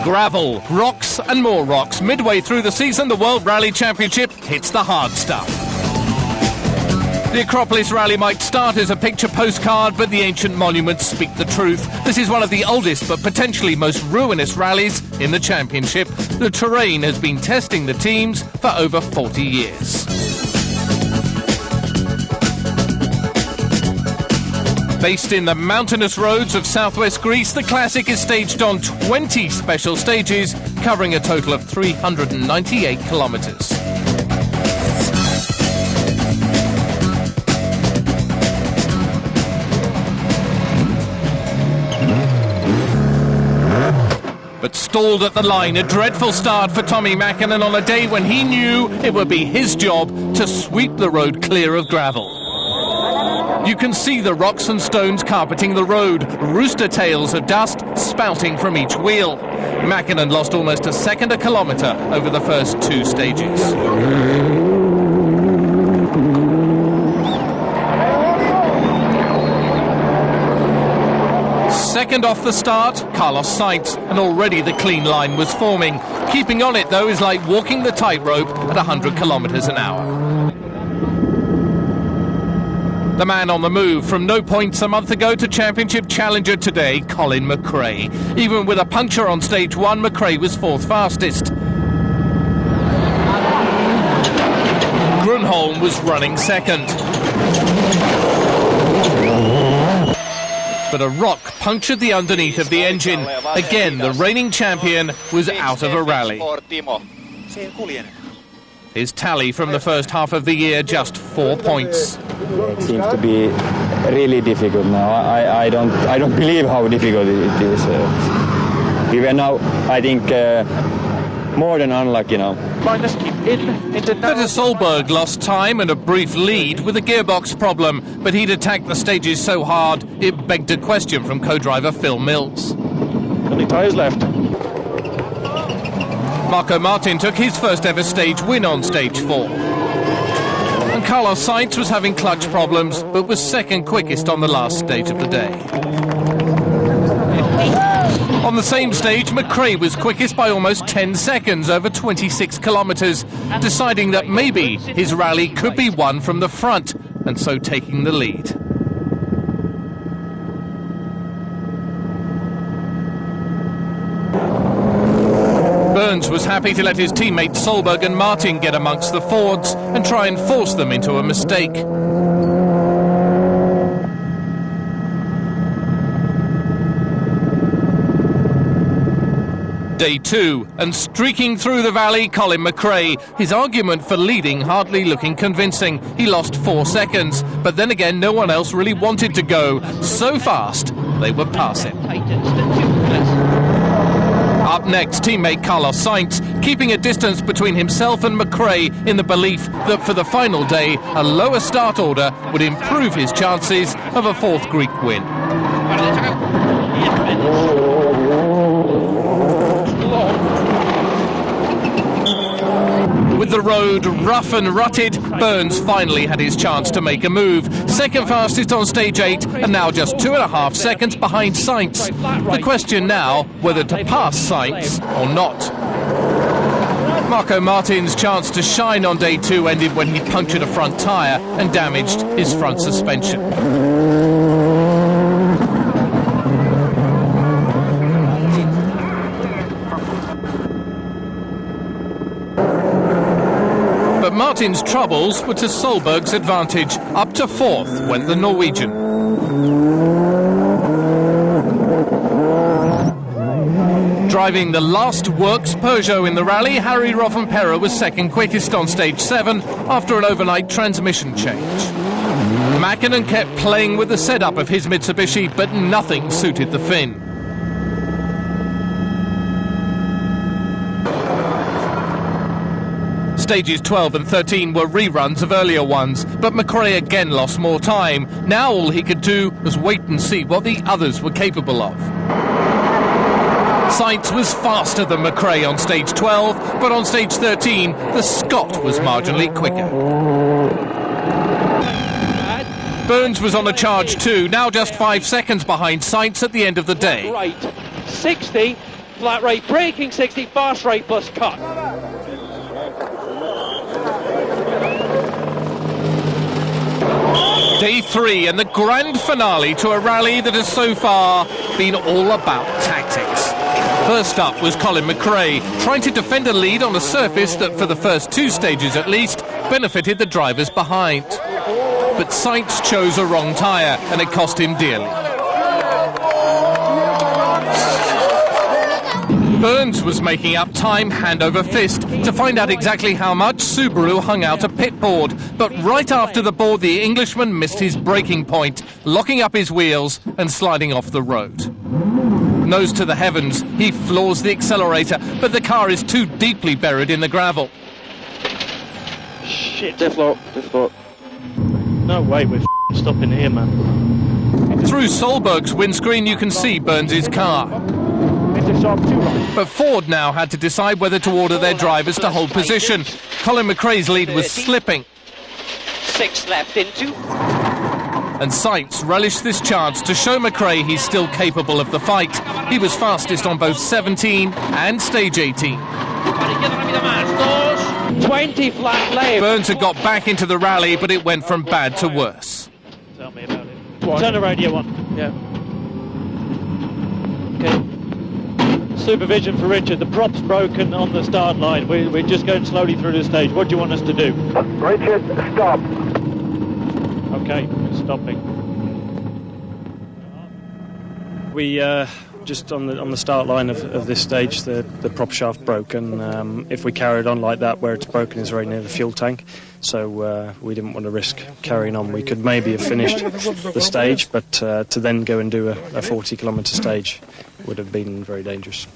Gravel, rocks and more rocks. Midway through the season, the World Rally Championship hits the hard stuff. The Acropolis Rally might start as a picture postcard, but the ancient monuments speak the truth. This is one of the oldest but potentially most ruinous rallies in the championship. The terrain has been testing the teams for over 40 years. Based in the mountainous roads of southwest Greece, the Classic is staged on 20 special stages, covering a total of 398 kilometres. But stalled at the line, a dreadful start for Tommy Mäkinen on a day when he knew it would be his job to sweep the road clear of gravel. You can see the rocks and stones carpeting the road, rooster tails of dust spouting from each wheel. Mäkinen lost almost a second a kilometre over the first two stages. Second off the start, Carlos Sainz, and already the clean line was forming. Keeping on it, though, is like walking the tightrope at 100 kilometres an hour. The man on the move, from no points a month ago to championship challenger today, Colin McRae. Even with a puncture on stage one, McRae was fourth fastest. Grunholm was running second. But a rock punctured the underneath of the engine. Again, the reigning champion was out of a rally. His tally from the first half of the year, just 4 points. It seems to be really difficult now. I don't believe how difficult it is. We were now, I think, more than unlucky now. Peter Solberg lost time and a brief lead with a gearbox problem, but he'd attacked the stages so hard it begged a question from co-driver Phil Mills. How many tyres left? Marco Martin took his first ever stage win on stage 4. And Carlos Sainz was having clutch problems, but was second quickest on the last stage of the day. On the same stage, McRae was quickest by almost 10 seconds over 26 kilometres, deciding that maybe his rally could be won from the front, and so taking the lead. Burns was happy to let his teammates Solberg and Martin get amongst the Fords and try and force them into a mistake. Day two, and streaking through the valley, Colin McRae. His argument for leading hardly looking convincing. He lost 4 seconds, but then again no one else really wanted to go. So fast, they were passing. Up next, teammate Carlos Sainz, keeping a distance between himself and McRae in the belief that for the final day, a lower start order would improve his chances of a fourth Greek win. With the road rough and rutted, Burns finally had his chance to make a move. Second fastest on stage 8, and now just 2.5 seconds behind Sainz. The question now, whether to pass Sainz or not. Marco Martin's chance to shine on day 2 ended when he punctured a front tyre and damaged his front suspension. But Martin's troubles were to Solberg's advantage. Up to fourth went the Norwegian. Driving the last works Peugeot in the rally, Harry Rovanperä was second quickest on stage 7 after an overnight transmission change. Mäkinen kept playing with the setup of his Mitsubishi, but nothing suited the Finn. Stages 12 and 13 were reruns of earlier ones, but McRae again lost more time. Now all he could do was wait and see what the others were capable of. Sainz was faster than McRae on stage 12, but on stage 13, the Scot was marginally quicker. Burns was on a charge too, now just 5 seconds behind Sainz at the end of the day. Right, 60, flat rate, braking 60, fast rate plus cut. Day 3 and the grand finale to a rally that has so far been all about tactics. First up was Colin McRae, trying to defend a lead on a surface that, for the first 2 stages at least, benefited the drivers behind. But Sainz chose a wrong tyre and it cost him dearly. Burns was making up time hand over fist to find out exactly how much Subaru hung out a pit board. But right after the board, the Englishman missed his braking point, locking up his wheels and sliding off the road. Nose to the heavens, he floors the accelerator, but the car is too deeply buried in the gravel. Shit, diff lock. No way we're stopping here, man. Through Solberg's windscreen, you can see Burns' car. But Ford now had to decide whether to order their drivers to hold position. Colin McRae's lead was slipping. 6 left into. And Sainz relished this chance to show McRae he's still capable of the fight. He was fastest on both 17 and stage 18. 20 flat left. Burns had got back into the rally, but it went from bad to worse. Tell me about it. Turn the radio on. Yeah. Okay. Supervision for Richard. The prop's broken on the start line. We're just going slowly through the stage. What do you want us to do? Richard, stop. Okay, stopping. We just on the start line of this stage, the prop shaft broke, and if we carried on like that, where it's broken is very near the fuel tank, so we didn't want to risk carrying on. We could maybe have finished the stage, but to then go and do a 40-kilometre stage would have been very dangerous.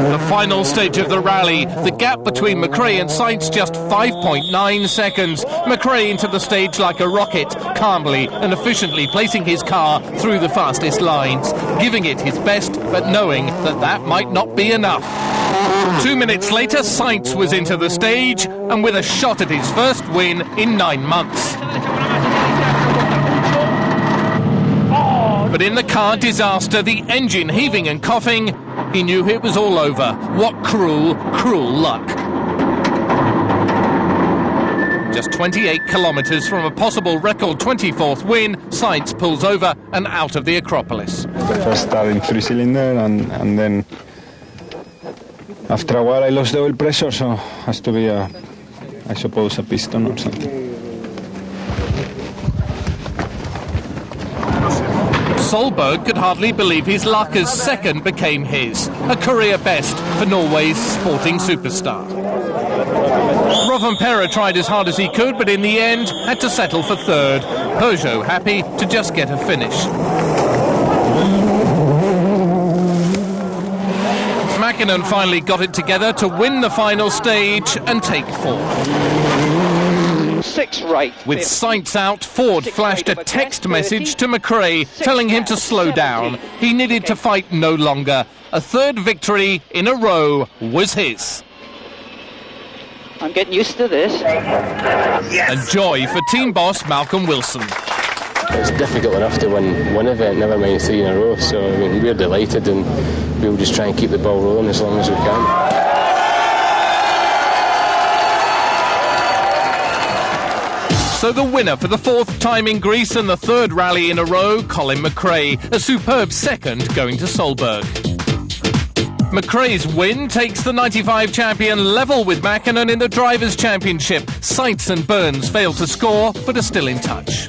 The final stage of the rally, the gap between McRae and Sainz just 5.9 seconds. McRae into the stage like a rocket, calmly and efficiently placing his car through the fastest lines, giving it his best, but knowing that that might not be enough. 2 minutes later, Sainz was into the stage and with a shot at his first win in 9 months. But in the car disaster, the engine heaving and coughing, he knew it was all over. What cruel, cruel luck. Just 28 kilometres from a possible record 24th win, Sainz pulls over and out of the Acropolis. The first start in 3-cylinder and then after a while I lost the oil pressure, so has to be I suppose a piston or something. Solberg could hardly believe his luck as second became his, a career best for Norway's sporting superstar. Rovanperä tried as hard as he could, but in the end had to settle for third. Peugeot happy to just get a finish. Mäkinen finally got it together to win the final stage and take fourth. 6 right. With Sainz out, Ford flashed a text message to McRae telling him to slow down. He needed to fight no longer. A third victory in a row was his. I'm getting used to this. Yes. A joy for team boss Malcolm Wilson. It's difficult enough to win one event, never mind 3 in a row. So I mean, we're delighted, and we'll just try and keep the ball rolling as long as we can. So the winner for the 4th time in Greece and the 3rd rally in a row, Colin McRae, a superb second going to Solberg. McRae's win takes the 95 champion level with Mäkinen in the Drivers' Championship. Sainz and Burns failed to score, but are still in touch.